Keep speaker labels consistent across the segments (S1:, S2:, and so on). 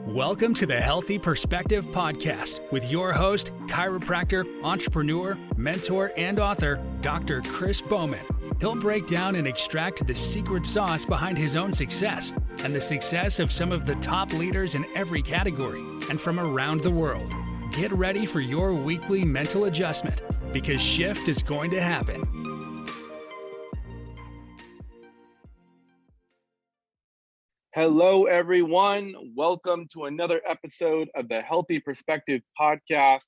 S1: Welcome to the Healthy Perspective Podcast with your host, chiropractor, entrepreneur, mentor, and author, Dr. Chris Bowman. He'll break down and extract the secret sauce behind his own success and the success of some of the top leaders in every category and from around the world. Get ready for your weekly mental adjustment because shift is going to happen.
S2: Hello, everyone. Welcome to another episode of the Healthy Perspective Podcast.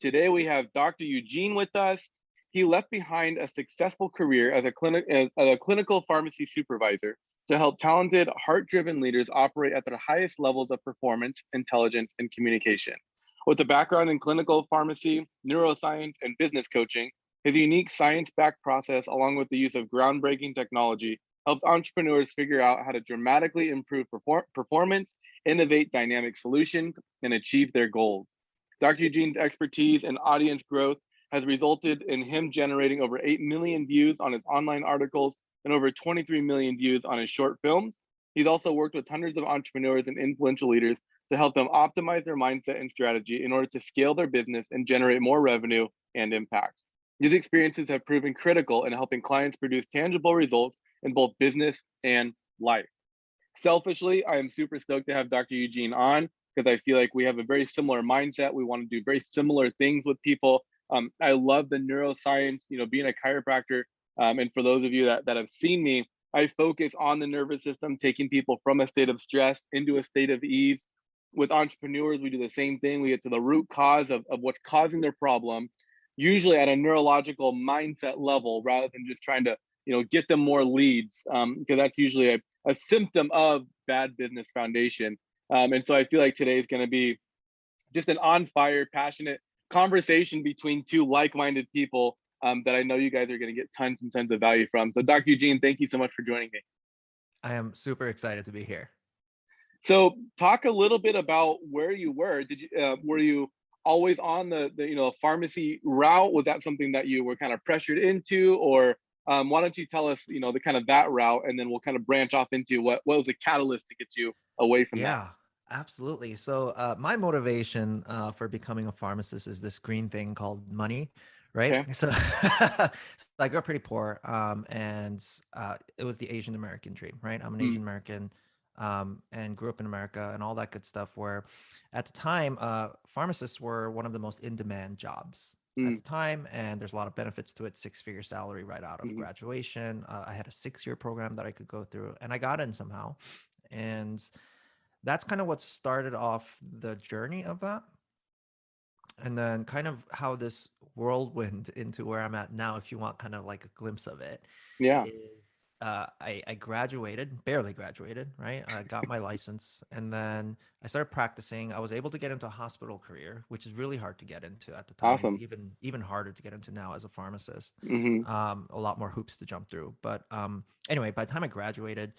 S2: Today, we have Dr. Eugene with us. He left behind a successful career as a clinical pharmacy supervisor to help talented, heart-driven leaders operate at their highest levels of performance, intelligence, and communication. With a background in clinical pharmacy, neuroscience, and business coaching, his unique science-backed process, along with the use of groundbreaking technology, helps entrepreneurs figure out how to dramatically improve performance, innovate dynamic solutions, and achieve their goals. Dr. Eugene's expertise and audience growth has resulted in him generating over 8 million views on his online articles and over 23 million views on his short films. He's also worked with hundreds of entrepreneurs and influential leaders to help them optimize their mindset and strategy in order to scale their business and generate more revenue and impact. These experiences have proven critical in helping clients produce tangible results in both business and life. Selfishly, I am super stoked to have Dr. Eugene on because I feel like we have a very similar mindset. We want to do very similar things with people. I love the neuroscience, being a chiropractor. And for those of you that have seen me, I focus on the nervous system, taking people from a state of stress into a state of ease. With entrepreneurs, we do the same thing. We get to the root cause of what's causing their problem, usually at a neurological mindset level, rather than just trying to get them more leads, because that's usually a symptom of bad business foundation. And so I feel like today is going to be just an on fire, passionate conversation between two like-minded people that I know you guys are going to get tons and tons of value from. So Dr. Eugene, thank you so much for joining me.
S3: I am super excited to be here.
S2: So talk a little bit about where you were. Were you always on the pharmacy route? Was that something that you were kind of pressured into, or why don't you tell us, the kind of that route, and then we'll kind of branch off into what was the catalyst to get you away from that?
S3: Yeah, absolutely. So my motivation for becoming a pharmacist is this green thing called money, right?
S2: Okay.
S3: So, I grew up pretty poor, and it was the Asian American dream, right? I'm an Asian American, and grew up in America and all that good stuff, where at the time, pharmacists were one of the most in-demand jobs at the time, and there's a lot of benefits to it. 6-figure salary right out of graduation. I had a 6-year program that I could go through, and I got in somehow. And that's kind of what started off the journey of that. And then kind of how this whirlwind into where I'm at now, if you want kind of like a glimpse of it.
S2: Yeah.
S3: I graduated, barely graduated, right? I got my license, and then I started practicing. I was able to get into a hospital career, which is really hard to get into at the time.
S2: Awesome.
S3: It's even harder to get into now as a pharmacist.
S2: Mm-hmm.
S3: A lot more hoops to jump through. But anyway, by the time I graduated,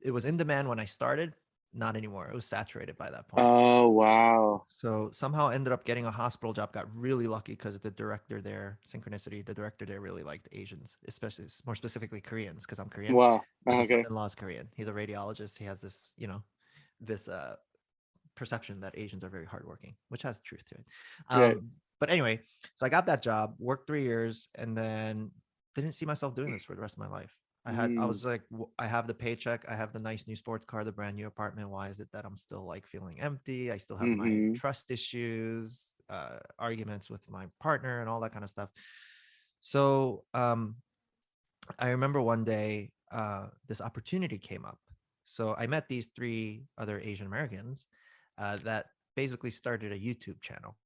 S3: it was in demand when I started. Not anymore. It was saturated by that point.
S2: Oh, wow.
S3: So somehow ended up getting a hospital job. Got really lucky because the director there, synchronicity, the director there really liked Asians, especially more specifically Koreans, because I'm Korean.
S2: Wow.
S3: His
S2: Okay.
S3: son-in-law is Korean. He's a radiologist. He has this, this perception that Asians are very hardworking, which has truth to it.
S2: Right.
S3: But anyway, so I got that job, worked 3 years, and then didn't see myself doing this for the rest of my life. I was like, I have the paycheck, I have the nice new sports car, the brand new apartment. Why is it that I'm still like feeling empty? I still have my trust issues, arguments with my partner and all that kind of stuff. So I remember one day this opportunity came up. So I met these 3 other Asian Americans that basically started a YouTube channel.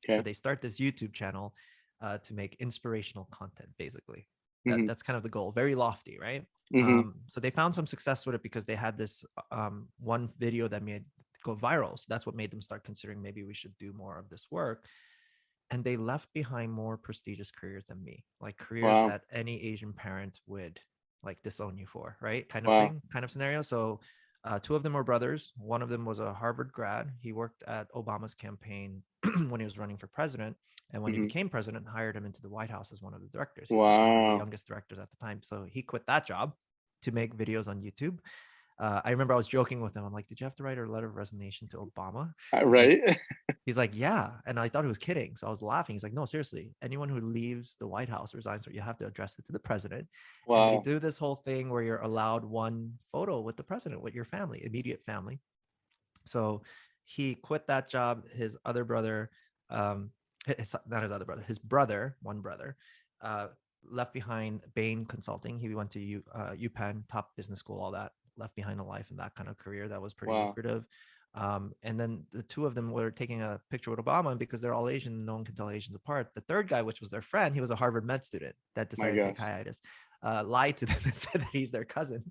S2: Okay.
S3: So they start this YouTube channel to make inspirational content, basically. That's kind of the goal. Very lofty, right? So they found some success with it because they had this one video that made go viral. So that's what made them start considering maybe we should do more of this work. And they left behind more prestigious careers than me, like careers that any Asian parent would like disown you for, right? Kind of thing, kind of scenario. So 2 of them were brothers. One of them was a Harvard grad. He worked at Obama's campaign when he was running for president. And when he became president, hired him into the White House as one of the directors. He was like one of the youngest directors at the time. So he quit that job to make videos on YouTube. I remember I was joking with him. I'm like, did you have to write a letter of resignation to Obama?
S2: Right.
S3: He's like, yeah. And I thought he was kidding. So I was laughing. He's like, no, seriously, anyone who leaves the White House resigns, or you have to address it to the president. And they
S2: Wow.
S3: do this whole thing where you're allowed one photo with the president, with your family, immediate family. So he quit that job. His other brother, not his other brother, his brother, one brother, left behind Bain Consulting. He went to UPenn, top business school, all that, left behind a life and that kind of career that was pretty
S2: Wow.
S3: lucrative. And then the two of them were taking a picture with Obama, and because they're all Asian, no one can tell Asians apart. The third guy, which was their friend, he was a Harvard med student that
S2: My
S3: decided to take
S2: gosh.
S3: hiatus, lied to them and said that he's their cousin.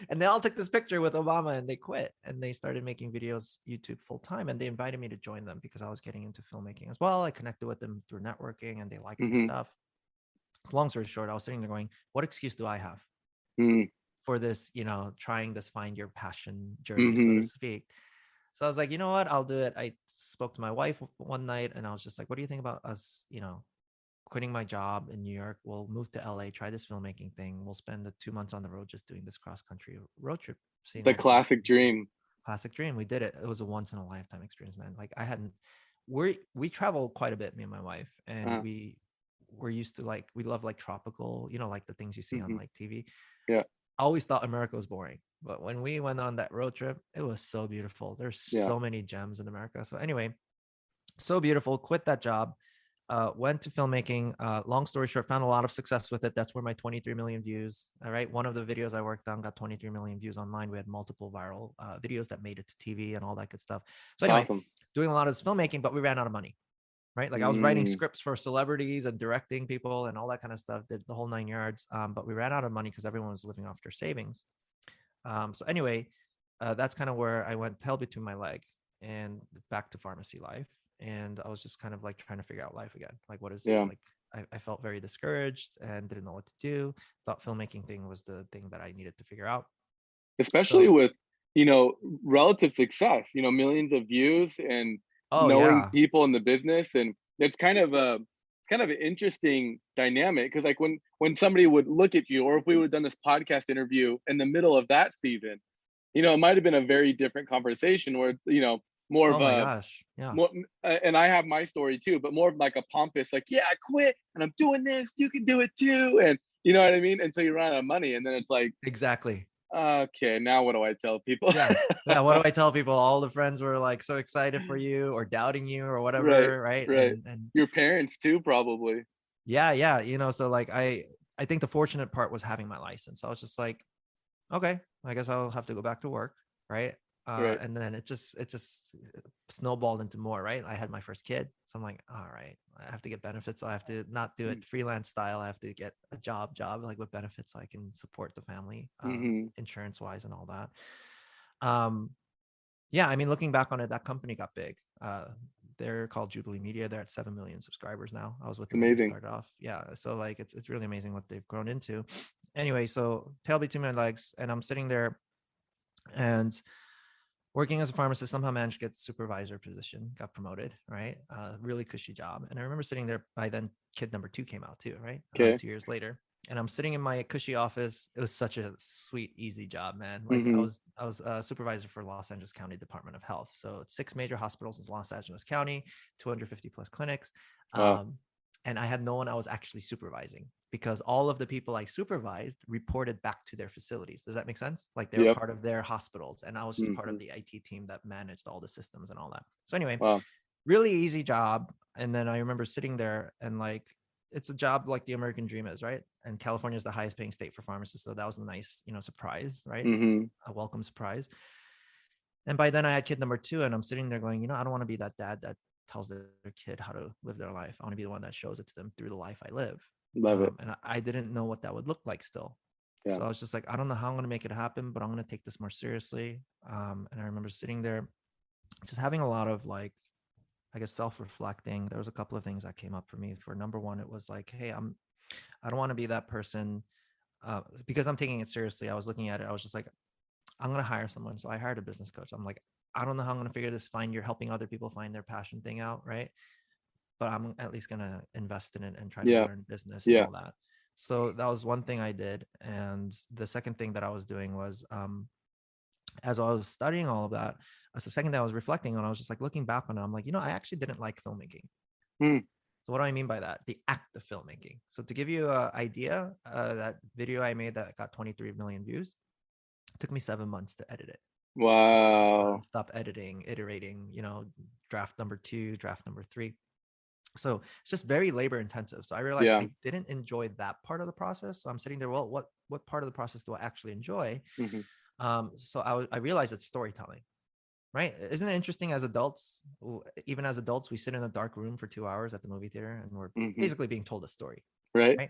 S3: And they all took this picture with Obama and they quit and they started making videos YouTube full time. And they invited me to join them because I was getting into filmmaking as well. I connected with them through networking and they liked my stuff. Long story short, I was sitting there going, what excuse do I have for this, trying this find your passion journey, so to speak? So I was like, you know what, I'll do it. I spoke to my wife one night and I was just like, what do you think about us, quitting my job in New York? We'll move to LA, try this filmmaking thing. We'll spend the 2 months on the road just doing this cross-country road trip.
S2: The classic dream.
S3: Classic dream. We did it. It was a once in a lifetime experience, man. Like we travel quite a bit, me and my wife, and we're used to we love tropical, like the things you see on TV.
S2: Yeah.
S3: I always thought America was boring, but when we went on that road trip, it was so beautiful. There's so many gems in America. So anyway, so beautiful. Quit that job. Went to filmmaking. Long story short, found a lot of success with it. That's where my 23 million views. All right. One of the videos I worked on got 23 million views online. We had multiple viral videos that made it to TV and all that good stuff. So anyway, doing a lot of this filmmaking, but we ran out of money, right? Like I was writing scripts for celebrities and directing people and all that kind of stuff, did the whole 9 yards. But we ran out of money because everyone was living off their savings. So anyway, that's kind of where I went tail between my leg and back to pharmacy life. And I was just kind of trying to figure out life again. I felt very discouraged and didn't know what to do. Thought filmmaking thing was the thing that I needed to figure out.
S2: Especially with, relative success, millions of views and knowing people in the business. And it's kind of an interesting dynamic because when somebody would look at you, or if we would have done this podcast interview in the middle of that season, it might have been a very different conversation where it's, more of more, and I have my story too, but more of a pompous, yeah, I quit and I'm doing this, you can do it too. And you know what I mean? And so you run out of money and then it's
S3: exactly.
S2: Okay, now what do I tell people?
S3: Yeah. What do I tell people? All the friends were so excited for you or doubting you or whatever. Right.
S2: And your parents too, probably.
S3: Yeah. So I think the fortunate part was having my license. So I was just like, okay, I guess I'll have to go back to work. Right. And then it just snowballed into more, right? I had my first kid. So I'm like, all right, I have to get benefits. I have to not do it freelance style. I have to get a job with benefits so I can support the family, insurance wise and all that. I mean, looking back on it, that company got big. They're called Jubilee Media. They're at 7 million subscribers now. I was with them when they started off. Yeah. So it's really amazing what they've grown into. Anyway, so tail between my legs and I'm sitting there and working as a pharmacist, somehow managed to get supervisor position, got promoted, right? Really cushy job. And I remember sitting there, by then kid number 2 came out too, right? 2 years later. And I'm sitting in my cushy office. It was such a sweet, easy job, man. I was a supervisor for Los Angeles County Department of Health. So 6 major hospitals in Los Angeles County, 250 plus clinics.
S2: Wow.
S3: And I had no one I was actually supervising because all of the people I supervised reported back to their facilities. Does that make sense? They were part of their hospitals and I was just part of the IT team that managed all the systems and all that. So anyway, really easy job. And then I remember sitting there and it's a job like the American dream is, right? And California is the highest paying state for pharmacists. So that was a nice, surprise, right? A welcome surprise. And by then I had kid number 2 and I'm sitting there going, I don't want to be that dad that tells their kid how to live their life. I want to be the one that shows it to them through the life I live.
S2: Love it.
S3: And I didn't know what that would look like still. So I was just like, I don't know how I'm going to make it happen, but I'm going to take this more seriously. And I remember sitting there just having a lot of self-reflecting. There was a couple of things that came up for me. For number one, it was hey, I don't want to be that person because I'm taking it seriously. I was looking at it. I was just like, I'm going to hire someone. So I hired a business coach. I'm like, I don't know how I'm going to figure this, helping other people find their passion thing out. Right. But I'm at least going to invest in it and try to learn business and all that. So that was one thing I did. And the second thing that I was doing was, as I was studying all of that, as the second thing I was reflecting on, I was just like looking back on it. I'm like, I actually didn't like filmmaking.
S2: Mm.
S3: So what do I mean by that? The act of filmmaking. So to give you an idea, that video I made that got 23 million views, it took me 7 months to edit it.
S2: Wow.
S3: Stop editing, iterating, draft number 2, draft number 3. So it's just very labor intensive. So I realized I didn't enjoy that part of the process. So I'm sitting there, well, what part of the process do I actually enjoy? So I realized it's storytelling, right? Isn't it interesting, as adults, even as adults, we sit in a dark room for 2 hours at the movie theater and we're basically being told a story, right?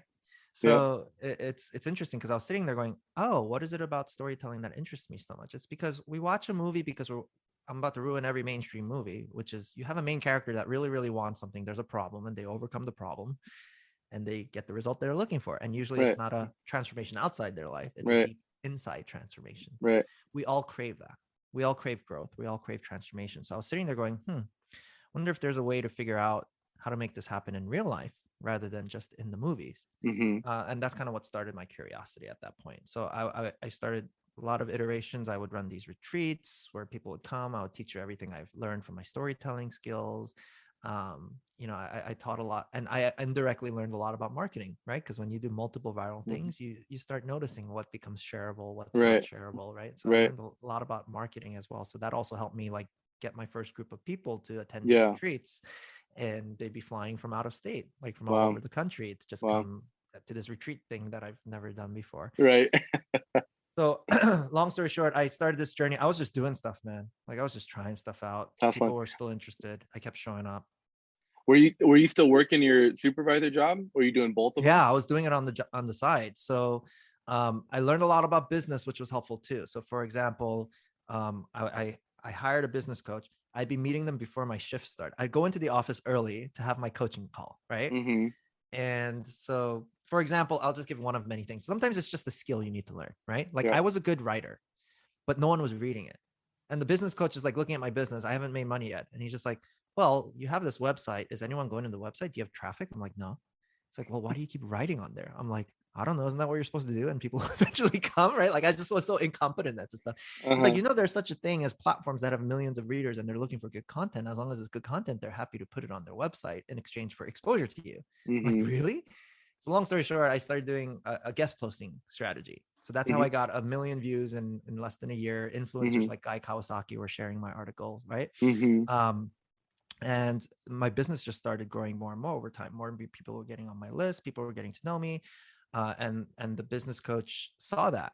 S3: So it's interesting, because I was sitting there going, oh, what is it about storytelling that interests me so much? It's because we watch a movie because I'm about to ruin every mainstream movie, which is you have a main character that really, really wants something. There's a problem and they overcome the problem and they get the result they're looking for. And usually it's not a transformation outside their life. It's a deep inside transformation. We all crave that. We all crave growth. We all crave transformation. So I was sitting there going, wonder if there's a way to figure out how to make this happen in real life rather than just in the movies. And that's kind of what started my curiosity at that point. So I started a lot of iterations. I would run these retreats where people would come. I would teach you everything I've learned from my storytelling skills. I taught a lot, and I indirectly learned a lot about marketing, right? Because when you do multiple viral things, you start noticing what becomes shareable, what's not shareable, right? So I learned a lot about marketing as well. So that also helped me like get my first group of people to attend these retreats, and they'd be flying from out of state, like from all over the country, to just come to this retreat thing that I've never done before. So long story short, I started this journey. I was just doing stuff, man. Like I was just trying stuff out. People were still interested. I kept showing up.
S2: Were you still working your supervisor job? Or were you doing both of them?
S3: Yeah, I was doing it on the side. So I learned a lot about business, which was helpful too. So for example, I hired a business coach. I'd be meeting them before my shift started. I'd go into the office early to have my coaching call, right? And so, for example, I'll just give one of many things. Sometimes it's just a skill you need to learn, right? Like I was a good writer, but no one was reading it. And the business coach is like looking at my business. I haven't made money yet. And he's just like, well, you have this website. Is anyone going to the website? Do you have traffic? I'm like, no. It's like, well, why do you keep writing on there? I'm like, I don't know. Isn't that what you're supposed to do? And people eventually come, right? Like I just was so incompetent at this stuff. It's like, there's such a thing as platforms that have millions of readers and they're looking for good content. As long as it's good content, they're happy to put it on their website in exchange for exposure to you. Like, really? So long story short, I started doing a guest posting strategy. So that's how I got 1 million views in less than a year. Influencers like Guy Kawasaki were sharing my article, right? And my business just started growing more and more over time. More and more people were getting on my list. People were getting to know me. And the business coach saw that,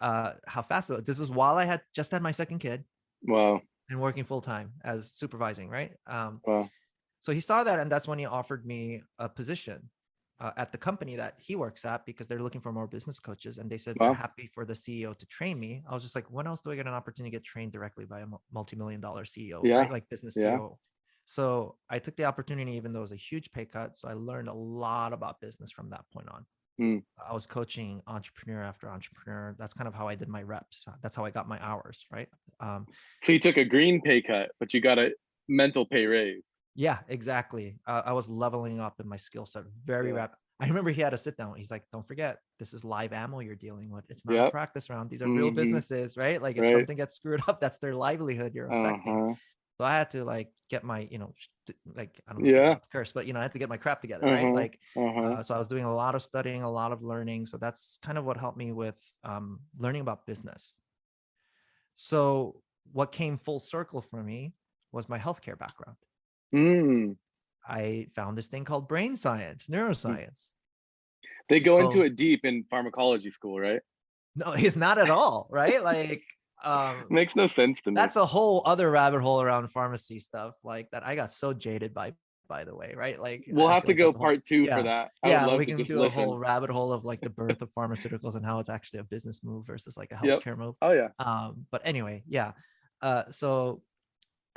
S3: how fast it was. This was while I had just had my second kid.
S2: Wow.
S3: And working full time as supervising, right?
S2: Wow.
S3: So he saw that, and that's when he offered me a position at the company that he works at, because they're looking for more business coaches, and they said they're happy for the CEO to train me. I was just like, when else do I get an opportunity to get trained directly by a multi-million-dollar CEO, right? Like business CEO. So I took the opportunity, even though it was a huge pay cut. So I learned a lot about business from that point on. I was coaching entrepreneur after entrepreneur. That's kind of how I did my reps. That's how I got my hours, right?
S2: So you took a green pay cut, but you got a mental pay raise.
S3: Yeah, exactly. I was leveling up in my skill set very rapid. I remember he had a sit down. He's like, don't forget, this is live ammo you're dealing with. It's not a practice round. These are real businesses, right? Like if something gets screwed up, that's their livelihood you're affecting. So I had to like get my, like, I don't know if I'm about to curse, but I had to get my crap together, right? Like, so I was doing a lot of studying, a lot of learning. So that's kind of what helped me with learning about business. So what came full circle for me was my healthcare background. I found this thing called brain science, neuroscience.
S2: They go into it deep in pharmacology school, right?
S3: No, it's not at all, right? Like,
S2: makes no sense to me.
S3: That's a whole other rabbit hole around pharmacy stuff, like that I got so jaded by the way, right? Like
S2: we'll have to go part 2 for that.
S3: We can do a whole rabbit hole of like the birth of pharmaceuticals and how it's actually a business move versus like a healthcare move.
S2: Oh yeah.
S3: But anyway, so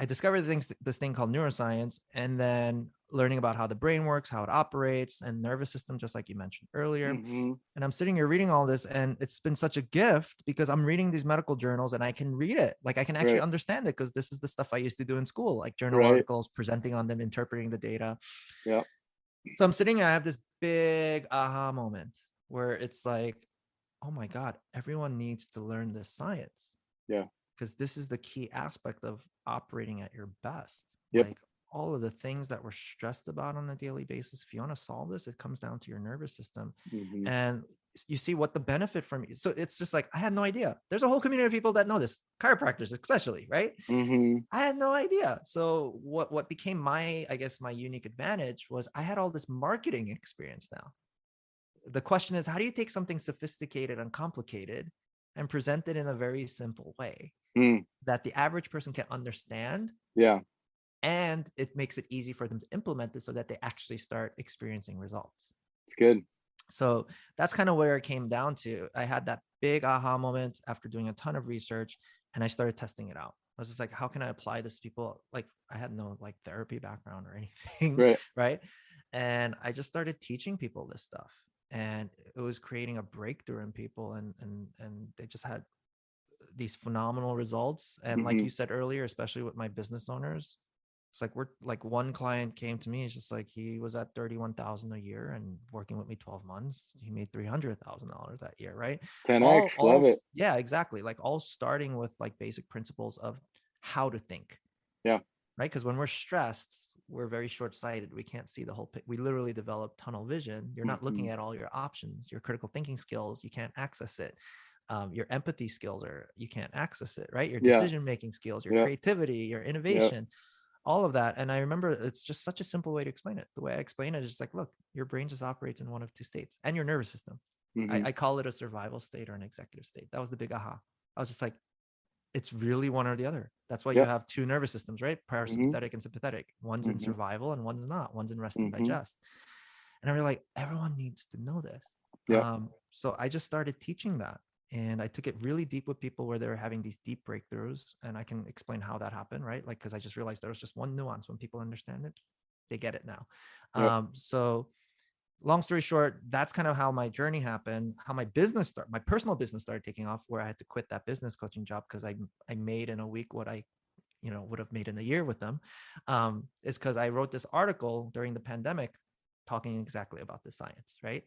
S3: I discovered this thing called neuroscience, and then learning about how the brain works, how it operates, and nervous system, just like you mentioned earlier. And I'm sitting here reading all this, and it's been such a gift because I'm reading these medical journals and I can read it. Like I can actually understand it, because this is the stuff I used to do in school, like journal articles, presenting on them, interpreting the data. So I'm sitting here, I have this big aha moment where it's like, oh my God, everyone needs to learn this science.
S2: Yeah.
S3: Because this is the key aspect of operating at your best.
S2: Yep.
S3: Like all of the things that we're stressed about on a daily basis, if you want to solve this, it comes down to your nervous system.
S2: Mm-hmm.
S3: And you see what the benefit from it. So it's just like, I had no idea. There's a whole community of people that know this, chiropractors especially, right?
S2: Mm-hmm.
S3: I had no idea. So what became my, I guess, my unique advantage was I had all this marketing experience now. The question is, how do you take something sophisticated and complicated and present it in a very simple way that the average person can understand?
S2: Yeah.
S3: And it makes it easy for them to implement this so that they actually start experiencing results.
S2: It's good.
S3: So that's kind of where it came down to. I had that big aha moment after doing a ton of research, and I started testing it out. I was just like, how can I apply this to people? Like, I had no like therapy background or anything, right? And I just started teaching people this stuff, and it was creating a breakthrough in people, and they just had these phenomenal results. And like you said earlier, especially with my business owners, it's like, we're like, one client came to me, it's just like, he was at 31,000 a year and working with me 12 months, he made $300,000 that year, right?
S2: 10x, love it.
S3: Yeah, exactly. Like all starting with like basic principles of how to think.
S2: Yeah.
S3: Right. Because when we're stressed, we're very short-sighted. We can't see the whole we literally develop tunnel vision. You're not looking at all your options, your critical thinking skills, you can't access it. Your empathy skills you can't access it, right? Your decision-making skills, your creativity, your innovation, all of that. And I remember it's just such a simple way to explain it. The way I explain it is just like, look, your brain just operates in one of two states, and your nervous system. I call it a survival state or an executive state. That was the big aha. I was just like, it's really one or the other. That's why you have two nervous systems, right? Parasympathetic and sympathetic. One's in survival and one's not. One's in rest and digest. And I was like, everyone needs to know this. So I just started teaching that. And I took it really deep with people where they were having these deep breakthroughs. And I can explain how that happened, right? Like, because I just realized there was just one nuance. When people understand it, they get it now. So long story short, that's kind of how my journey happened, how my personal business started taking off, where I had to quit that business coaching job because I made in a week what I would have made in a year with them. Is because I wrote this article during the pandemic talking exactly about the science, right?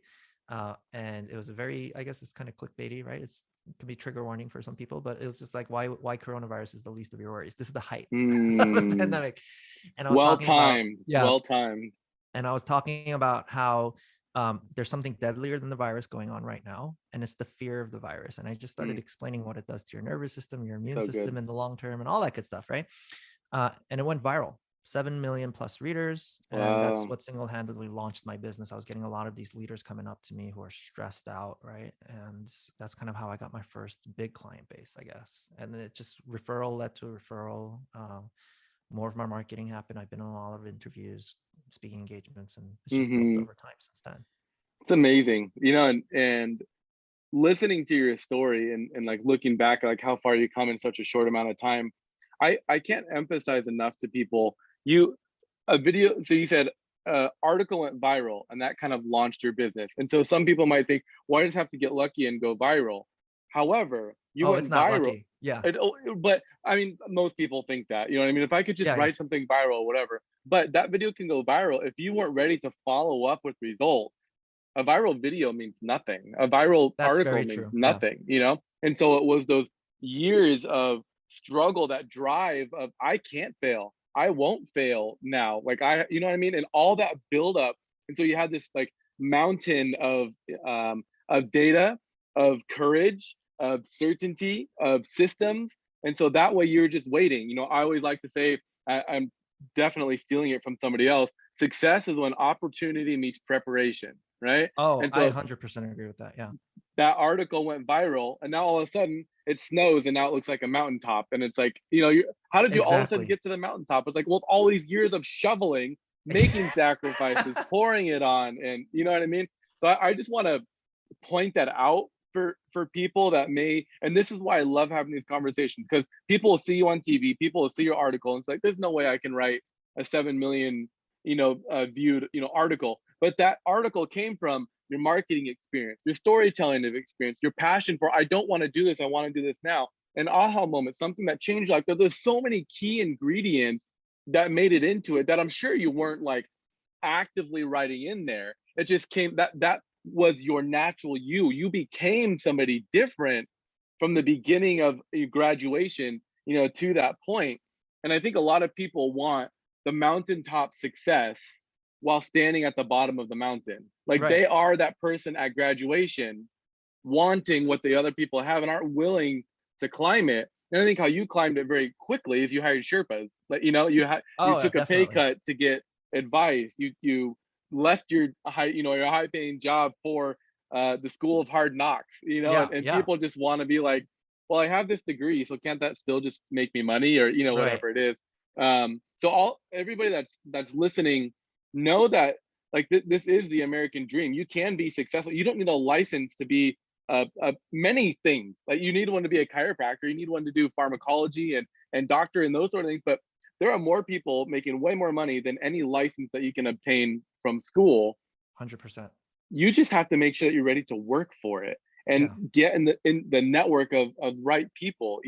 S3: And it was a very, I guess it's kind of clickbaity, right? It can be trigger warning for some people, but it was just like, why coronavirus is the least of your worries. This is the height of the pandemic. And I was
S2: well timed.
S3: And I was talking about how there's something deadlier than the virus going on right now, and it's the fear of the virus. And I just started explaining what it does to your nervous system, your immune system in the long term, and all that good stuff, right? And it went viral. 7 million plus readers. And that's what single-handedly launched my business. I was getting a lot of these leaders coming up to me who are stressed out, right? And that's kind of how I got my first big client base, I guess. And it just referral led to referral. More of my marketing happened. I've been on a lot of interviews, speaking engagements, and it's just built over time since then.
S2: It's amazing, and listening to your story and like looking back, like how far you come in such a short amount of time. I can't emphasize enough to people. So you said article went viral and that kind of launched your business. And so some people might think, why does it have to get lucky and go viral? However, you went
S3: it's not
S2: viral.
S3: Lucky. Yeah.
S2: But I mean, most people think that, you know what I mean? If I could just write something viral or whatever, but that video can go viral. If you weren't ready to follow up with results, a viral video means nothing. A viral article means nothing, And so it was those years of struggle, that drive of, I can't fail. I won't fail now. Like you know what I mean? And all that build up. And so you had this like mountain of data, of courage, of certainty, of systems. And so that way you're just waiting. I always like to say, I'm definitely stealing it from somebody else. Success is when opportunity meets preparation, right?
S3: And so I 100% agree with that. Yeah.
S2: That article went viral, and now all of a sudden it snows, and now it looks like a mountaintop. And it's like, how did you all of a sudden get to the mountaintop? It's like, well, all these years of shoveling, making sacrifices, pouring it on, and you know what I mean? So I just want to point that out for people that may, and this is why I love having these conversations, because people will see you on TV, people will see your article, and it's like, there's no way I can write a 7 million, viewed, article. But that article came from your marketing experience, your storytelling experience, your passion for, I don't want to do this, I want to do this now. An aha moment, something that changed like that. There's so many key ingredients that made it into it that I'm sure you weren't like actively writing in there. It just came that was your natural you. You became somebody different from the beginning of your graduation, to that point. And I think a lot of people want the mountaintop success while standing at the bottom of the mountain. Like
S3: Right.
S2: they are that person at graduation wanting what the other people have and aren't willing to climb it. And I think how you climbed it very quickly is you hired Sherpas. Like, you
S3: Oh,
S2: took a pay
S3: definitely.
S2: cut to get advice. You left your your high paying job for the school of hard knocks,
S3: Yeah.
S2: and
S3: Yeah.
S2: people just want to be like, well, I have this degree, so can't that still just make me money, or
S3: Right.
S2: whatever it is. So everybody that's listening, know that like this is the American dream. You can be successful. You don't need a license to be many things. Like you need one to be a chiropractor, you need one to do pharmacology and doctor and those sort of things. But there are more people making way more money than any license that you can obtain from school.
S3: 100%.
S2: You just have to make sure that you're ready to work for it and
S3: Yeah.
S2: get in the network of right people,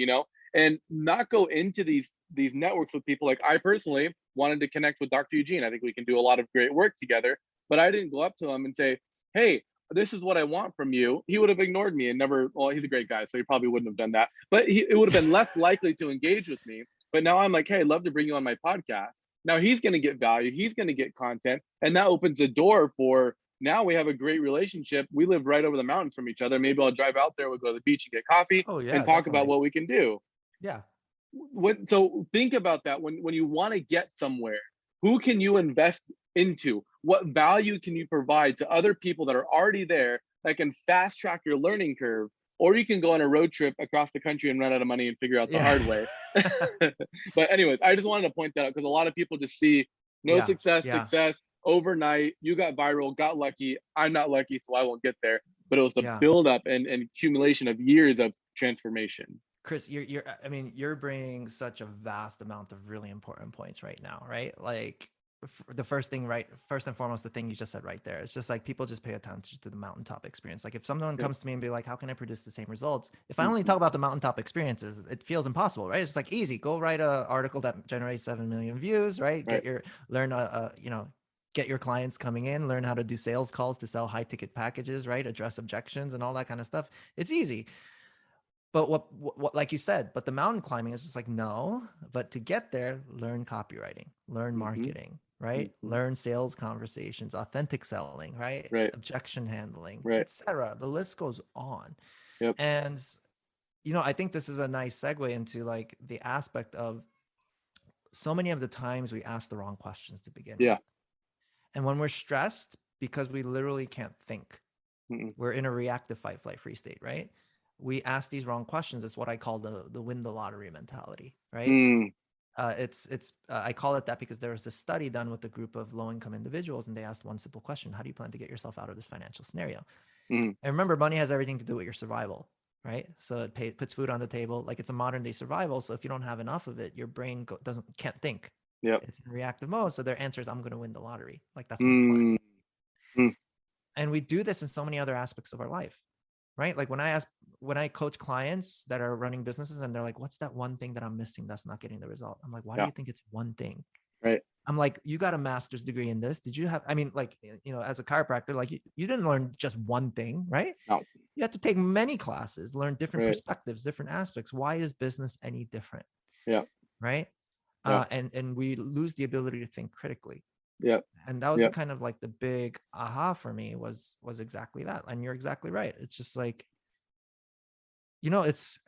S2: and not go into these networks with people. Like I personally wanted to connect with Dr. Eugene. I think we can do a lot of great work together, but I didn't go up to him and say, hey, this is what I want from you. He would have ignored me and never, well, he's a great guy, so he probably wouldn't have done that, but it would have been less likely to engage with me. But now I'm like, hey, I'd love to bring you on my podcast. Now he's going to get value, he's going to get content, and that opens a door for, now we have a great relationship. We live right over the mountains from each other. Maybe I'll drive out there, we'll go to the beach and get coffee
S3: Oh,
S2: and
S3: yeah,
S2: talk about
S3: definitely.
S2: what we can do.
S3: Yeah.
S2: So think about that when you want to get somewhere. Who can you invest into? What value can you provide to other people that are already there that can fast track your learning curve? Or you can go on a road trip across the country and run out of money and figure out the
S3: Yeah.
S2: hard way. But anyways, I just wanted to point that out because a lot of people just see no
S3: Yeah.
S2: success,
S3: Yeah.
S2: success overnight. You got viral, got lucky. I'm not lucky, so I won't get there. But it was the
S3: Yeah.
S2: build up and accumulation of years of transformation.
S3: Chris, I mean, you're bringing such a vast amount of really important points right now, right? Like the first thing, right? First and foremost, the thing you just said right there. It's just like people just pay attention to the mountaintop experience. Like if someone
S2: Yep.
S3: comes to me and be like, how can I produce the same results? If I only
S2: Mhm.
S3: talk about the mountaintop experiences, it feels impossible, right? It's like easy. Go write an article that generates 7 million views, right?
S2: Right.
S3: Get your clients coming in, learn how to do sales calls to sell high ticket packages, right? Address objections and all that kind of stuff. It's easy. But what, like you said, but the mountain climbing is just like, no, but to get there, learn copywriting, learn
S2: Hmm.
S3: marketing, right?
S2: Hmm.
S3: Learn sales conversations, authentic selling, right?
S2: Right.
S3: Objection handling,
S2: Right.
S3: etc. The list goes on.
S2: Yep.
S3: And, I think this is a nice segue into like the aspect of so many of the times we ask the wrong questions to begin with.
S2: Yeah.
S3: And when we're stressed because we literally can't think,
S2: Mm-mm.
S3: we're in a reactive fight, flight, freeze state, right? We ask these wrong questions. It's what I call the win the lottery mentality, right?
S2: Mm.
S3: I call it that because there was this study done with a group of low income individuals, and they asked one simple question: how do you plan to get yourself out of this financial scenario?
S2: Mm.
S3: And remember, money has everything to do with your survival, right? So it puts food on the table, like it's a modern day survival. So if you don't have enough of it, your brain can't think.
S2: Yep.
S3: It's in reactive mode. So their answer is, I'm going to win the lottery. Like that's my plan.
S2: Mm. Mm.
S3: And we do this in so many other aspects of our life, right? Like when I coach clients that are running businesses and they're like, what's that one thing that I'm missing that's not getting the result? I'm like, why do
S2: Yeah.
S3: you think it's one thing?
S2: Right.
S3: I'm like, you got a master's degree in this. Did you have, I mean, like, as a chiropractor, like you didn't learn just one thing, right?
S2: No.
S3: You have to take many classes, learn different
S2: Right.
S3: perspectives, different aspects. Why is business any different?
S2: Yeah.
S3: Right.
S2: Yeah.
S3: And we lose the ability to think critically.
S2: Yeah.
S3: And that was
S2: Yeah.
S3: the kind of like the big aha for me was exactly that. And you're exactly right. It's just like, it's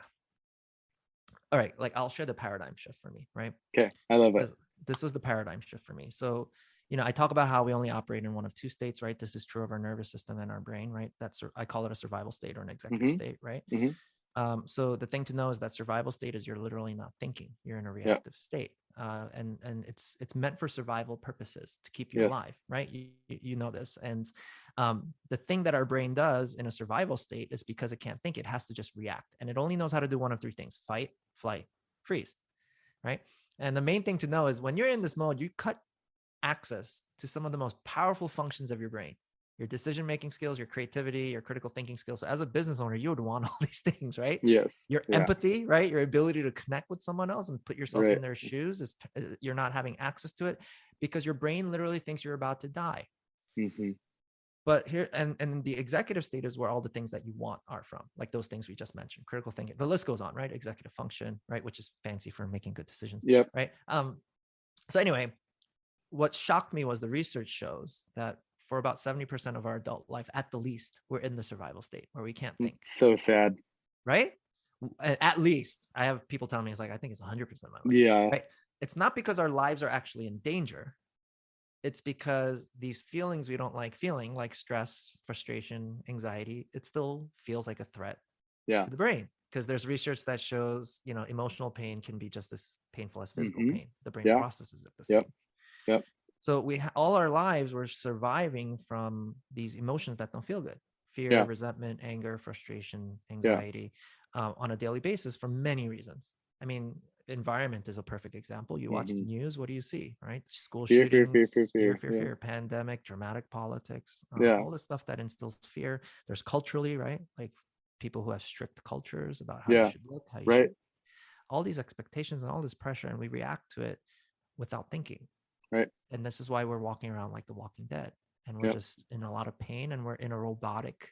S3: all right. Like I'll share the paradigm shift for me, right?
S2: Okay. I love it.
S3: This was the paradigm shift for me. So, I talk about how we only operate in one of two states, right? This is true of our nervous system and our brain, right? I call it a survival state or an executive state, right?
S2: Mm-hmm.
S3: So the thing to know is that survival state is you're literally not thinking. You're in a
S2: Yeah.
S3: reactive state, and it's meant for survival purposes to keep you
S2: Yes.
S3: alive, right? You know this, and the thing that our brain does in a survival state is because it can't think, it has to just react, and it only knows how to do one of three things: fight, flight, freeze, right? And the main thing to know is when you're in this mode, you cut access to some of the most powerful functions of your brain: your decision-making skills, your creativity, your critical thinking skills. So as a business owner, you would want all these things, right?
S2: Yes.
S3: Your
S2: Yeah.
S3: empathy, right? Your ability to connect with someone else and put yourself
S2: Right.
S3: in their shoes you're not having access to it. because your brain literally thinks you're about to die.
S2: Mm-hmm.
S3: But here, and the executive state is where all the things that you want are from, like those things we just mentioned, critical thinking, the list goes on, right? Executive function, right? Which is fancy for making good decisions,
S2: Yep.
S3: right? So anyway, what shocked me was the research shows that for about 70% of our adult life, at the least, we're in the survival state where we can't think.
S2: So sad.
S3: Right? At least. I have people telling me, it's like, I think it's 100% of my life.
S2: Yeah.
S3: Right? It's not because our lives are actually in danger. It's because these feelings we don't like feeling, like stress, frustration, anxiety, it still feels like a threat to the brain. Because there's research that shows, emotional pain can be just as painful as physical pain. The brain processes it the same.
S2: Yep.
S3: So all our lives, we're surviving from these emotions that don't feel good: fear, resentment, anger, frustration, anxiety, on a daily basis for many reasons. I mean, environment is a perfect example. You watch the news, what do you see, right? School shootings, fear, pandemic, dramatic politics, all the stuff that instills fear. There's culturally, right? Like people who have strict cultures about how you should look, how you should, all these expectations and all this pressure, and we react to it without thinking.
S2: Right.
S3: And this is why we're walking around like the Walking Dead, and we're just in a lot of pain, and we're in a robotic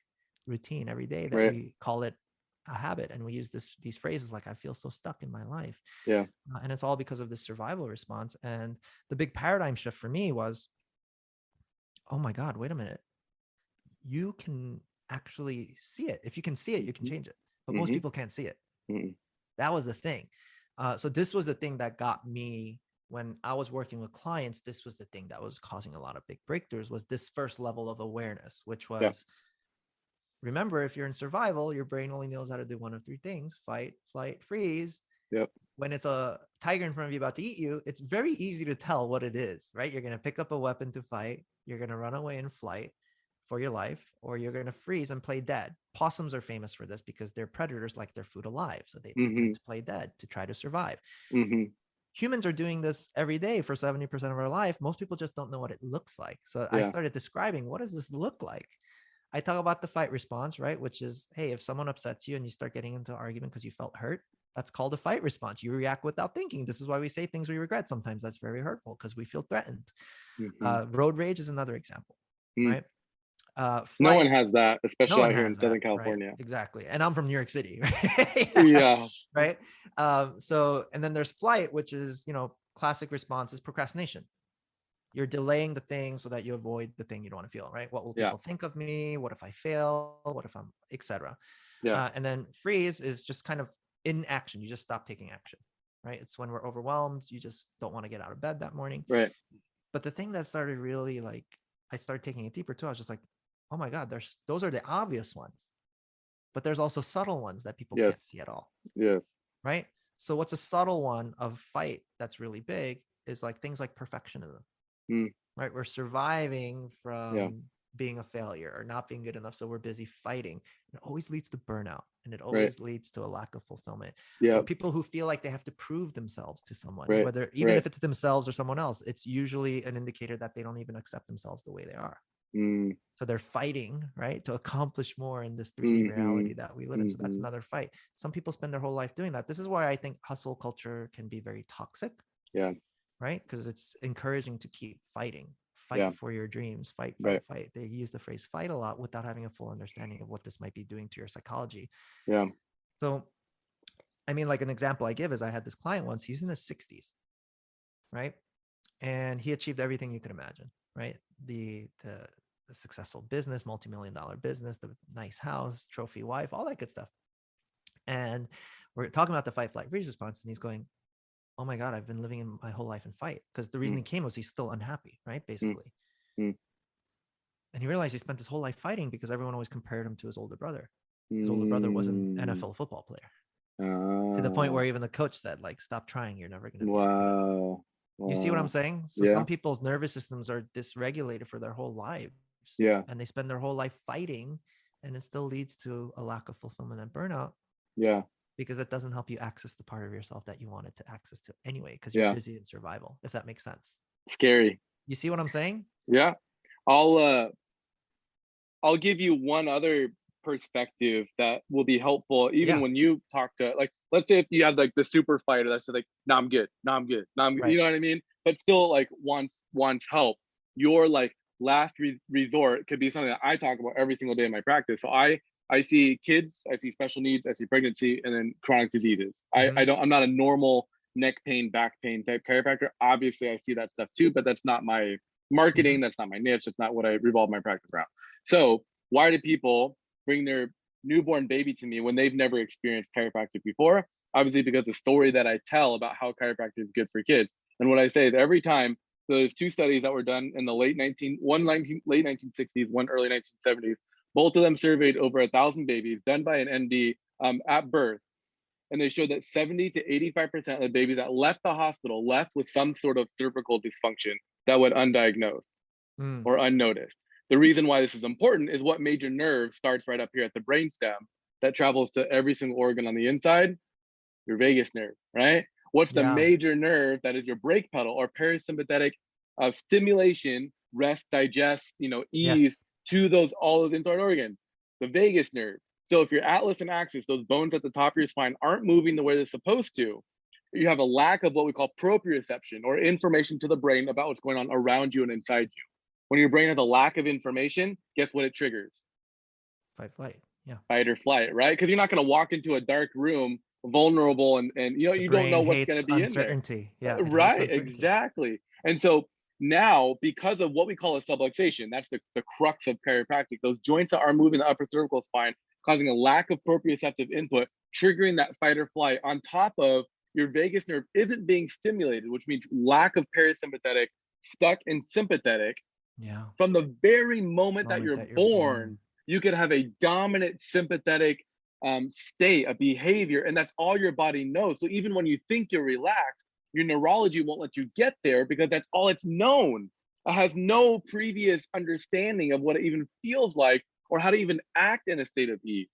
S3: routine every day that we call it a habit. And we use these phrases like, I feel so stuck in my life.
S2: Yeah.
S3: And it's all because of this survival response. And the big paradigm shift for me was, oh my God, wait a minute. You can actually see it. If you can see it, you can change it. But most people can't see it. That was the thing. So this was the thing that got me. When I was working with clients, this was the thing that was causing a lot of big breakthroughs, was this first level of awareness, which was, remember, if you're in survival, your brain only knows how to do one of three things: fight, flight, freeze.
S2: Yep.
S3: When it's a tiger in front of you about to eat you, it's very easy to tell what it is, right? You're going to pick up a weapon to fight. You're going to run away in flight for your life, or you're going to freeze and play dead. Possums are famous for this because they're predators, like their food alive. So they tend to play dead to try to survive. Humans are doing this every day for 70% of our life. Most people just don't know what it looks like. So I started describing, what does this look like? I talk about the fight response, right? Which is, hey, if someone upsets you and you start getting into an argument because you felt hurt, that's called a fight response. You react without thinking. This is why we say things we regret. Sometimes that's very hurtful because we feel threatened. Road rage is another example, right?
S2: No one has that, especially out here in Southern California.
S3: Right? Exactly. And I'm from New York City, right? Right. So, and then there's flight, which is, classic response is procrastination. You're delaying the thing so that you avoid the thing you don't want to feel, right? What will people think of me? What if I fail? What if I'm, etc. And then freeze is just kind of inaction. You just stop taking action, right? It's when we're overwhelmed. You just don't want to get out of bed that morning.
S2: Right.
S3: But the thing that started really, like, I started taking it deeper too. I was just like, oh my God, those are the obvious ones, but there's also subtle ones that people can't see at all.
S2: Yes.
S3: Right. So what's a subtle one of fight that's really big is like things like perfectionism. Right. We're surviving from being a failure or not being good enough. So we're busy fighting. It always leads to burnout, and it always leads to a lack of fulfillment. Or people who feel like they have to prove themselves to someone, whether even if it's themselves or someone else, it's usually an indicator that they don't even accept themselves the way they are. So they're fighting, right, to accomplish more in this 3D reality that we live in. So that's another fight. Some people spend their whole life doing that. This is why I think hustle culture can be very toxic. Right? Because it's encouraging to keep fighting. Fight for your dreams. Fight. They use the phrase fight a lot without having a full understanding of what this might be doing to your psychology. So, I mean, like an example I give is I had this client once. He's in his 60s, right? And he achieved everything you could imagine, right? The successful business, multi-million-dollar business, the nice house, trophy wife, all that good stuff. And we're talking about the fight, flight, freeze response. And he's going, oh my God, I've been living in my whole life in fight. Because the reason he came was he's still unhappy, right? Basically. And he realized he spent his whole life fighting because everyone always compared him to his older brother. His older brother was an NFL football player. To the point where even the coach said, like, stop trying. You're never going to be as good. You see what I'm saying? So some people's nervous systems are dysregulated for their whole lives. And they spend their whole life fighting, and it still leads to a lack of fulfillment and burnout. Because it doesn't help you access the part of yourself that you wanted to access to anyway, because you're busy in survival, if that makes sense.
S2: Scary.
S3: You see what I'm saying?
S2: Yeah. I'll give you one other perspective that will be helpful even
S3: Yeah.
S2: when you talk to, like, let's say if you have like the super fighter that's like, no, I'm good, no, I'm good, no, I'm good, you
S3: Right.
S2: know what I mean? But still like wants help. Your like last resort could be something that I talk about every single day in my practice. So I see kids, I see special needs, I see pregnancy, and then chronic diseases. I'm not a normal neck pain, back pain type chiropractor. Obviously, I see that stuff too, but that's not my marketing. That's not my niche. That's not what I revolve my practice around. So why do people bring their newborn baby to me when they've never experienced chiropractic before? Obviously, because the story that I tell about how chiropractic is good for kids. And what I say is every time, those two studies that were done in the late 1960s, one early 1970s, both of them surveyed over 1,000 babies done by an MD at birth. And they showed that 70 to 85% of the babies that left the hospital left with some sort of cervical dysfunction that went undiagnosed or unnoticed. The reason why this is important is what major nerve starts right up here at the brainstem that travels to every single organ on the inside? Your vagus nerve, right? What's the
S3: Yeah.
S2: major nerve that is your brake pedal or parasympathetic stimulation, rest, digest, ease
S3: Yes.
S2: to all those internal organs? The vagus nerve. So if your atlas and axis, those bones at the top of your spine aren't moving the way they're supposed to, you have a lack of what we call proprioception or information to the brain about what's going on around you and inside you. When your brain has a lack of information, guess what it triggers?
S3: Fight, flight. Yeah.
S2: Fight or flight, right? Because you're not going to walk into a dark room vulnerable and
S3: The
S2: you don't
S3: brain
S2: know what's going to
S3: hates
S2: be in there.
S3: uncertainty. Yeah. It hates
S2: Right,
S3: uncertainty.
S2: exactly. And so now, because of what we call a subluxation, that's the crux of chiropractic, those joints that are moving the upper cervical spine, causing a lack of proprioceptive input, triggering that fight or flight on top of your vagus nerve isn't being stimulated, which means lack of parasympathetic, stuck in sympathetic.
S3: Yeah.
S2: From the very moment that
S3: Moment
S2: you're
S3: that you're
S2: born,
S3: born.
S2: you could have a dominant sympathetic state, a behavior, and that's all your body knows. So even when you think you're relaxed, your neurology won't let you get there because that's all it's known. It has no previous understanding of what it even feels like or how to even act in a state of ease.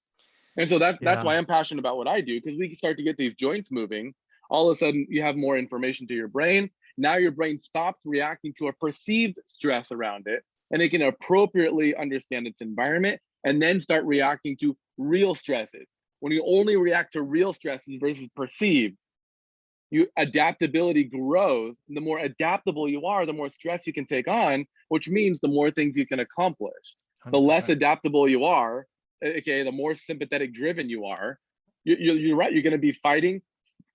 S2: And so that's
S3: Yeah.
S2: why I'm passionate about what I do, because we can start to get these joints moving. All of a sudden, you have more information to your brain. Now your brain stops reacting to a perceived stress around it, and it can appropriately understand its environment and then start reacting to real stresses. When you only react to real stresses versus perceived, you adaptability grows. The more adaptable you are, the more stress you can take on, which means the more things you can accomplish. The less
S3: 100%.
S2: adaptable you are, okay, the more sympathetic driven you are, you're right. You're going to be fighting,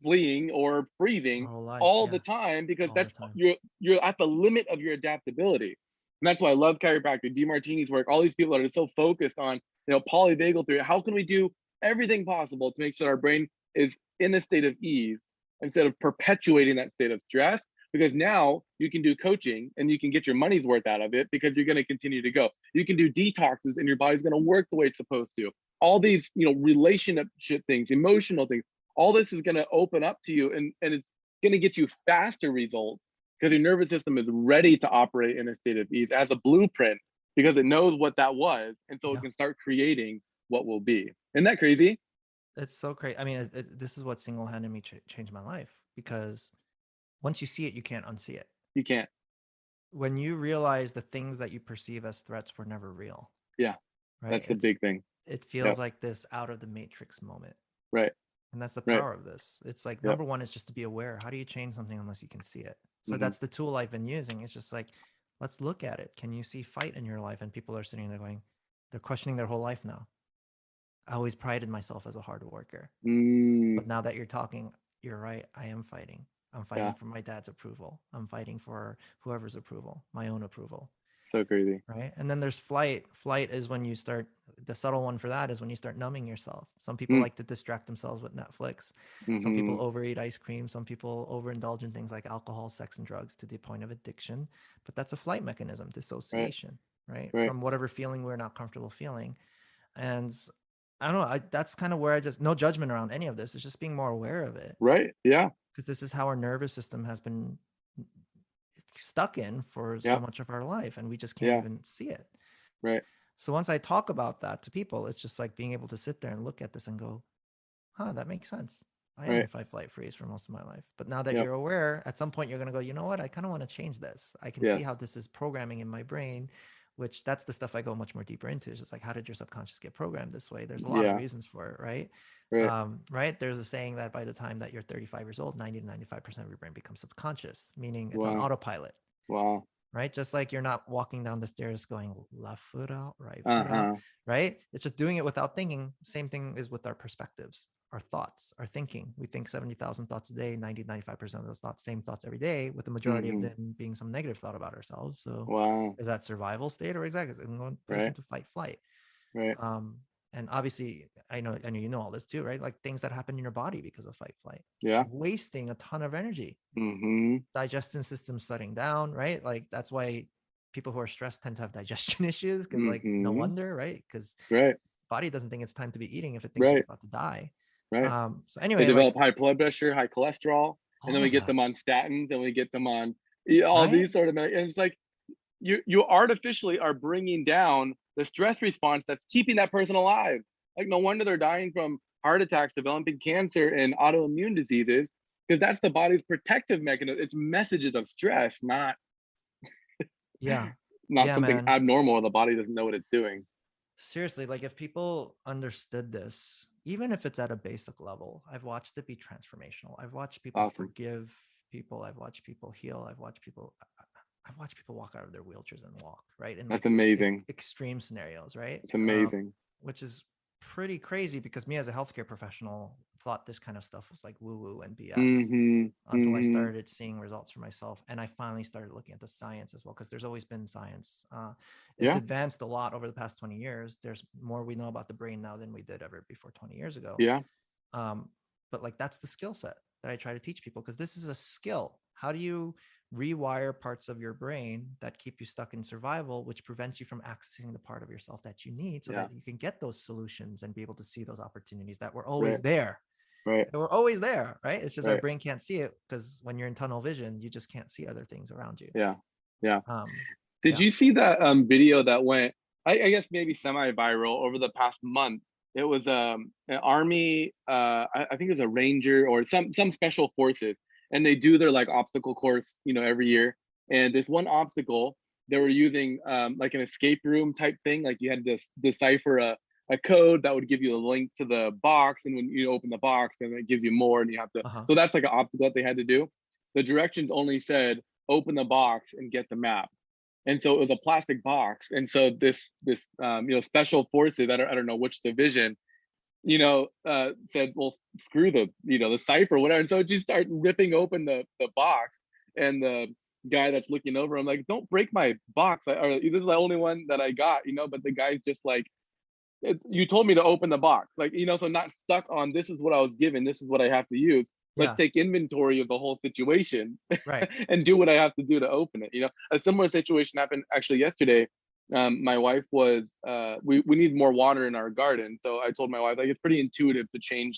S2: fleeing, or freezing
S3: Our whole life.
S2: all
S3: Yeah.
S2: the time because
S3: All the
S2: that's
S3: time.
S2: you're at the limit of your adaptability. And that's why I love chiropractic, DeMartini's work, all these people that are so focused on, polyvagal theory. How can we do everything possible to make sure our brain is in a state of ease instead of perpetuating that state of stress? Because now you can do coaching and you can get your money's worth out of it because you're going to continue to go. You can do detoxes and your body's going to work the way it's supposed to. All these, relationship things, emotional things, all this is going to open up to you and it's going to get you faster results because your nervous system is ready to operate in a state of ease as a blueprint because it knows what that was. And so it
S3: Yeah.
S2: can start creating what will be. Isn't that crazy?
S3: It's so crazy. I mean, this is what single-handed me changed my life, because once you see it, you can't unsee it.
S2: You can't.
S3: When you realize the things that you perceive as threats were never real.
S2: Yeah.
S3: Right.
S2: That's the big thing.
S3: It feels like this out of the matrix moment.
S2: Right.
S3: And that's the
S2: Right.
S3: power of this. It's like,
S2: Yep.
S3: number one is just to be aware. How do you change something unless you can see it? So
S2: Mhm.
S3: that's the tool I've been using. It's just like, let's look at it. Can you see fight in your life? And people are sitting there going, they're questioning their whole life now. I always prided myself as a hard worker. But now that you're talking, you're right. I am fighting. I'm fighting for my dad's approval. I'm fighting for whoever's approval, my own approval.
S2: So crazy.
S3: Right. And then there's flight. Flight is when you start, the subtle one for that is when you start numbing yourself. Some people like to distract themselves with Netflix. Some people overeat ice cream. Some people overindulge in things like alcohol, sex, and drugs to the point of addiction. But that's a flight mechanism, dissociation, right? From whatever feeling we're not comfortable feeling. And I don't know. That's kind of where no judgment around any of this. It's just being more aware of it.
S2: Right. Yeah.
S3: Because this is how our nervous system has been stuck in for so much of our life, and we just can't even see it.
S2: Right.
S3: So once I talk about that to people, it's just like being able to sit there and look at this and go, that makes sense. I am in fight, flight, freeze for most of my life. But now that you're aware, at some point you're going to go, you know what? I kind of want to change this. I can see how this is programming in my brain. which that's the stuff I go much more deeper into. It's just like, how did your subconscious get programmed this way? There's a lot of
S2: Yeah.
S3: reasons for it, right?
S2: Right.
S3: Right. There's a saying that by the time that you're 35 years old, 90 to 95% of your brain becomes subconscious, meaning it's on
S2: Wow.
S3: autopilot.
S2: Wow.
S3: Right. Just like you're not walking down the stairs going left foot out, right foot out.
S2: Uh-huh.
S3: Right. It's just doing it without thinking. Same thing is with our perspectives, our thoughts, our thinking. We think 70,000 thoughts a day, 90, 95% of those thoughts, same thoughts every day, with the majority of them being some negative thought about ourselves. So
S2: Wow.
S3: is that survival state or exactly? It's going to place into fight, flight.
S2: Right.
S3: And obviously, I know you know all this too, right? Like things that happen in your body because of fight, flight.
S2: Yeah.
S3: It's wasting a ton of energy.
S2: Mm-hmm.
S3: Digestion system shutting down, right? Like that's why people who are stressed tend to have digestion issues, because like no wonder, right? Because body doesn't think it's time to be eating if it thinks it's about to die.
S2: Right.
S3: So anyway,
S2: They develop high blood pressure, high cholesterol, and then we get them on statins, and we get them on all these sort of, and it's like you artificially are bringing down the stress response that's keeping that person alive. Like no wonder they're dying from heart attacks, developing cancer, and autoimmune diseases, because that's the body's protective mechanism. It's messages of stress, not something abnormal. The body doesn't know what it's doing.
S3: Seriously, like if people understood this, even if it's at a basic level, I've watched it be transformational. I've watched people forgive people. I've watched people heal. I've watched people walk out of their wheelchairs and walk, right? And
S2: that's amazing.
S3: Extreme scenarios, right?
S2: It's amazing.
S3: Which is pretty crazy, because me as a healthcare professional thought this kind of stuff was like woo-woo and BS until I started seeing results for myself. And I finally started looking at the science as well, because there's always been science. It's advanced a lot over the past 20 years. There's more we know about the brain now than we did ever before 20 years ago. But like, that's the skill set that I try to teach people, because this is a skill. How do you rewire parts of your brain that keep you stuck in survival, which prevents you from accessing the part of yourself that you need, so that you can get those solutions and be able to see those opportunities that were always there. They were always there, right? It's just our brain can't see it, because when you're in tunnel vision, you just can't see other things around you.
S2: Did you see that video that went, I guess maybe semi-viral over the past month? It was an army, I think it was a ranger or some special forces, and they do their like obstacle course, every year. And this one obstacle, they were using like an escape room type thing. Like you had to decipher a code that would give you a link to the box, and when you open the box, then it gives you more, and you have to. So that's like an obstacle that they had to do. The directions only said open the box and get the map, and so it was a plastic box. And so this special forces, I don't know which division, said, well, screw the cipher, whatever. And so just start ripping open the box, and the guy that's looking over, I'm like, don't break my box. Or this is the only one that I got, but the guy's just like, you told me to open the box, like, so not stuck on, this is what I was given, this is what I have to use. Let's take inventory of the whole situation, and do what I have to do to open it. A similar situation happened actually yesterday. My wife was, we need more water in our garden. So I told my wife, like, it's pretty intuitive to change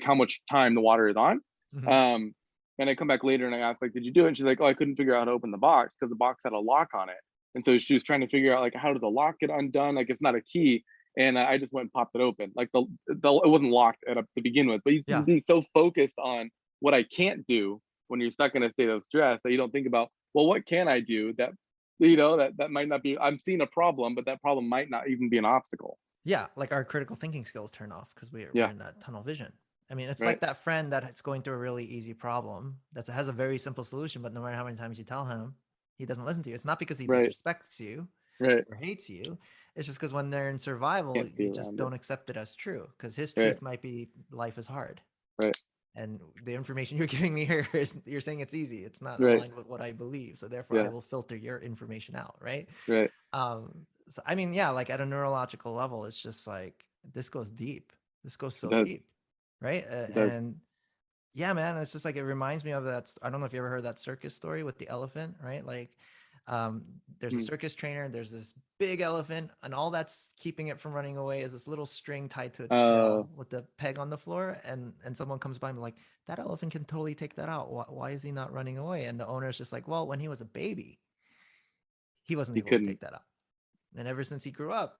S2: how much time the water is on. And I come back later and I asked, like, did you do it? And she's like, oh, I couldn't figure out how to open the box because the box had a lock on it. And so she was trying to figure out, like, how does the lock get undone? Like, it's not a key. And I just went and popped it open. Like it wasn't locked to begin with, but you be so focused on what I can't do when you're stuck in a state of stress that you don't think about, well, what can I do that, that might not be, I'm seeing a problem, but that problem might not even be an obstacle.
S3: Like our critical thinking skills turn off because we're in that tunnel vision. I mean, it's like that friend that's going through a really easy problem that has a very simple solution, but no matter how many times you tell him, he doesn't listen to you. It's not because he disrespects you or hates you. It's just because when they're in survival, you just don't accept it as true, because his truth might be life is hard. And the information you're giving me here is, you're saying it's easy. It's not aligned with what I believe. So therefore I will filter your information out. So, I mean, like at a neurological level, it's just like, this goes deep. This goes so deep. And man, it's just like, it reminds me of that. I don't know if you ever heard that circus story with the elephant, right? Like, there's a circus trainer, there's this big elephant, and all that's keeping it from running away is this little string tied to its tail with the peg on the floor. And someone comes by and like, that elephant can totally take that out. Why is he not running away? And the owner is just like, well, when he was a baby, he wasn't able to take that out. And ever since he grew up,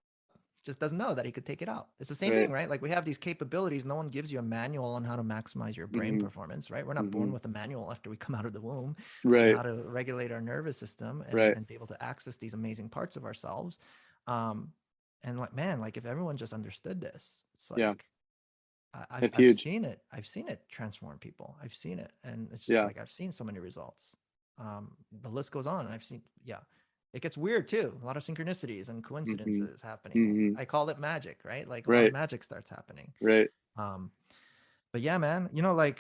S3: just doesn't know that he could take it out. It's the same
S2: Right.
S3: thing, right? Like we have these capabilities. No one gives you a manual on how to maximize your brain performance, right? We're not born with a manual after we come out of the womb on
S2: Right.
S3: how to regulate our nervous system
S2: Right.
S3: and be able to access these amazing parts of ourselves. And like, man, like if everyone just understood this, it's like,
S2: Yeah. It's
S3: I've
S2: huge.
S3: seen it. I've seen it transform people. I've seen it. And it's just
S2: Yeah.
S3: like, I've seen so many results. The list goes on. I've seen, it gets weird too. A lot of synchronicities and coincidences happening. I call it magic, right? Like a lot of magic starts happening.
S2: Right.
S3: But yeah, man, you know, like,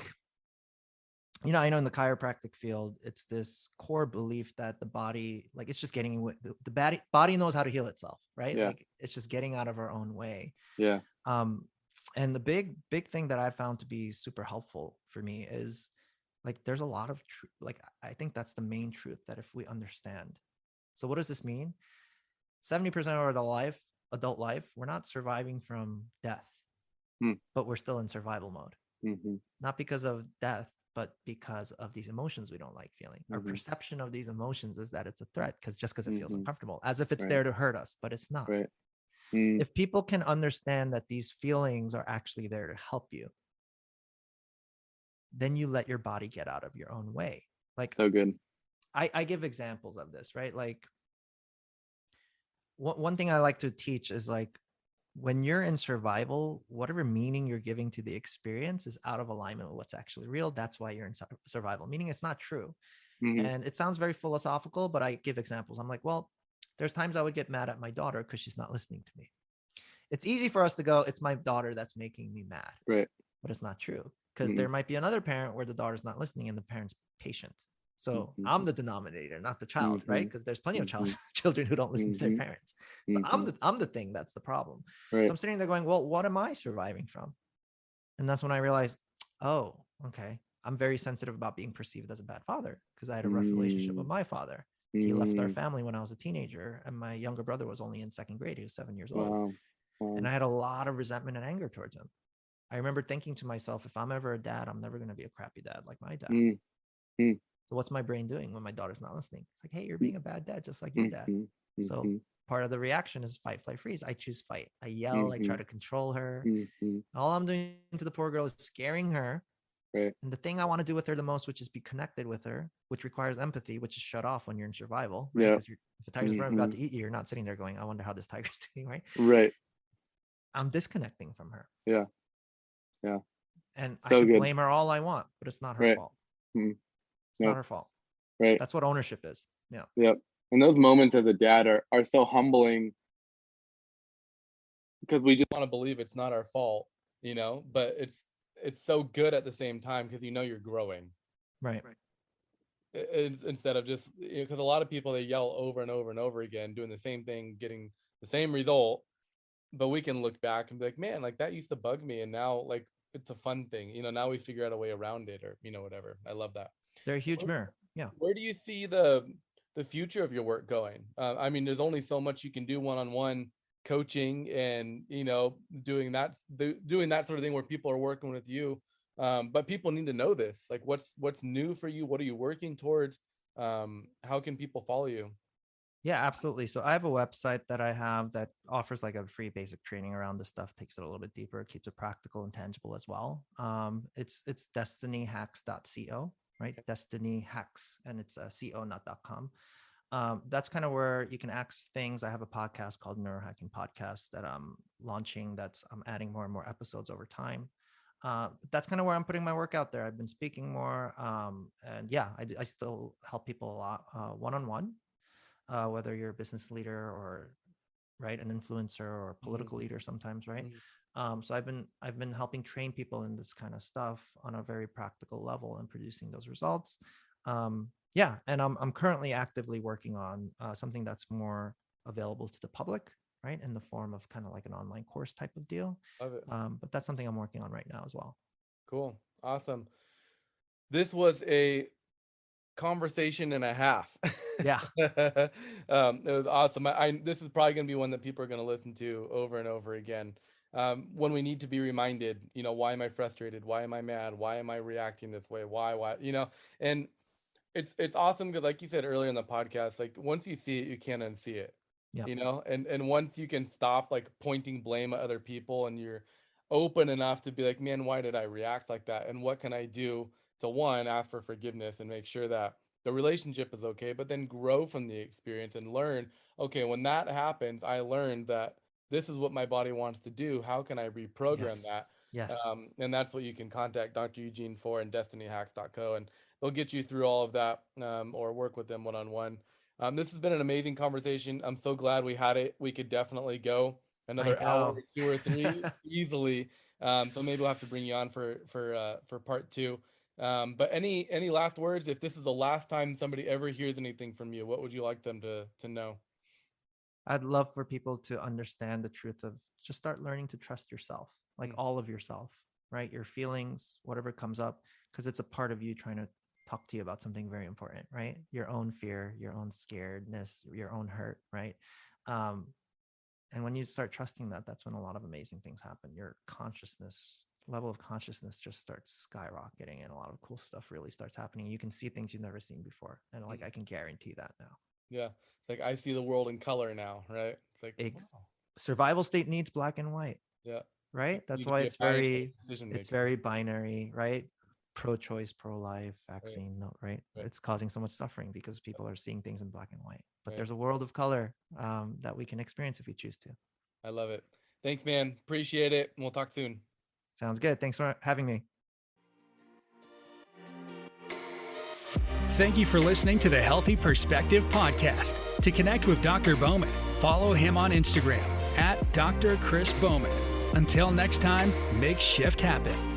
S3: you know, I know in the chiropractic field, it's this core belief that the body, like it's just getting, the body knows how to heal itself, right?
S2: Yeah.
S3: Like it's just getting out of our own way.
S2: Yeah.
S3: And the big thing that I found to be super helpful for me is like, there's a lot of truth. Like, I think that's the main truth, that if we understand. So what does this mean? 70% of our adult life, we're not surviving from death, but we're still in survival mode. Not because of death, but because of these emotions we don't like feeling. Our perception of these emotions is that it's a threat because it feels uncomfortable, as if it's there to hurt us, but it's not.
S2: Right.
S3: If people can understand that these feelings are actually there to help you, then you let your body get out of your own way. Like,
S2: so good.
S3: I give examples of this, right? Like one thing I like to teach is like, when you're in survival, whatever meaning you're giving to the experience is out of alignment with what's actually real. That's why you're in survival, meaning it's not true. And it sounds very philosophical, but I give examples. I'm like, well, there's times I would get mad at my daughter because she's not listening to me. It's easy for us to go, it's my daughter that's making me mad.
S2: Right.
S3: But it's not true, because there might be another parent where the daughter's not listening and the parent's patient. So I'm the denominator, not the child, right? Because there's plenty of children who don't listen to their parents. So I'm the thing that's the problem.
S2: Right.
S3: So I'm sitting there going, well, what am I surviving from? And that's when I realized, oh, okay, I'm very sensitive about being perceived as a bad father, because I had a rough relationship with my father. He left our family when I was a teenager, and my younger brother was only in second grade. He was 7 years old. And I had a lot of resentment and anger towards him. I remember thinking to myself, if I'm ever a dad, I'm never going to be a crappy dad like my dad. So what's my brain doing when my daughter's not listening? It's like, hey, you're being a bad dad, just like your dad. So part of the reaction is fight, flight, freeze. I choose fight. I yell, I try to control her. All I'm doing to the poor girl is scaring her.
S2: Right.
S3: And the thing I want to do with her the most, which is be connected with her, which requires empathy, which is shut off when you're in survival, right? Because if a tiger's about to eat you, you're not sitting there going, I wonder how this tiger's doing, right?
S2: Right.
S3: I'm disconnecting from her.
S2: Yeah. Yeah.
S3: And
S2: So
S3: I can
S2: good.
S3: blame her all I want, but it's not her fault. It's not her fault.
S2: Right.
S3: That's what ownership is. Yeah.
S2: Yep. And those moments as a dad are so humbling, because we just want to believe it's not our fault, you know, but it's so good at the same time, because you know you're growing.
S3: Right.
S2: It's, instead of just, because a lot of people, they yell over and over and over again, doing the same thing, getting the same result, but we can look back and be like, man, like that used to bug me, and now like it's a fun thing, you know, now we figure out a way around it, or, you know, whatever. I love that.
S3: They're a huge mirror. Yeah.
S2: Where do you see the future of your work going? I mean, there's only so much you can do one-on-one coaching, and, you know, doing that sort of thing where people are working with you. But people need to know this. Like, what's new for you? What are you working towards? How can people follow you?
S3: Yeah, absolutely. So I have a website that I have that offers like a free basic training around this stuff, takes it a little bit deeper, keeps it practical and tangible as well. It's destinyhacks.co, right?
S2: Okay.
S3: Destiny Hacks, and it's co, not .com. That's kind of where you can access things. I have a podcast called Neurohacking Podcast that I'm launching. I'm adding more and more episodes over time. That's kind of where I'm putting my work out there. I've been speaking more. And yeah, I still help people a lot one-on-one. Whether you're a business leader or right, an influencer or a political leader sometimes, right? So I've been helping train people in this kind of stuff on a very practical level and producing those results. Yeah, and I'm currently actively working on something that's more available to the public, right, in the form of kind of like an online course type of deal.
S2: Love it.
S3: But that's something I'm working on right now as well.
S2: Cool. Awesome. This was a conversation and a half.
S3: Yeah.
S2: It was awesome. This is probably going to be one that people are going to listen to over and over again. When we need to be reminded, you know, why am I frustrated? Why am I mad? Why am I reacting this way? Why, you know, and it's awesome because, like you said earlier in the podcast, like once you see it, you can't unsee it.
S3: Yeah.
S4: And once you can stop like pointing blame at other people, and you're open enough to be like, man, why did I react like that? And what can I do to, one, ask for forgiveness and make sure that the relationship is okay, but then grow from the experience and learn, okay, when that happens, I learned that this is what my body wants to do. How can I reprogram
S3: Yes.
S4: that?
S3: Yes.
S4: And that's what you can contact Dr. Eugene for and destinyhacks.co, and they'll get you through all of that, or work with them one-on-one. This has been an amazing conversation. I'm so glad we had it. We could definitely go
S3: I
S4: another hour
S3: know.
S4: or two or three easily. So maybe we'll have to bring you on for part two. But any last words? If this is the last time somebody ever hears anything from you, what would you like them to know?
S3: I'd love for people to understand the truth of just start learning to trust yourself, like all of yourself, right? Your feelings, whatever comes up, because it's a part of you trying to talk to you about something very important, right? Your own fear, your own scaredness, your own hurt, right? And when you start trusting that, that's when a lot of amazing things happen. Your level of consciousness just starts skyrocketing, and a lot of cool stuff really starts happening. You can see things you've never seen before. And like, I can guarantee that now.
S4: Yeah. It's like I see the world in color now, right? It's like wow.
S3: Survival state needs black and white.
S4: Yeah.
S3: Right. That's why it's very binary, right? Pro-choice, pro-life, vaccine, no, right? It's causing so much suffering because people are seeing things in black and white. But there's a world of color that we can experience if we choose to.
S4: I love it. Thanks, man. Appreciate it. And we'll talk soon.
S3: Sounds good. Thanks for having me.
S1: Thank you for listening to the Healthy Perspective Podcast. To connect with Dr. Bowman, follow him on Instagram at Dr. Chris Bowman. Until next time, make shift happen.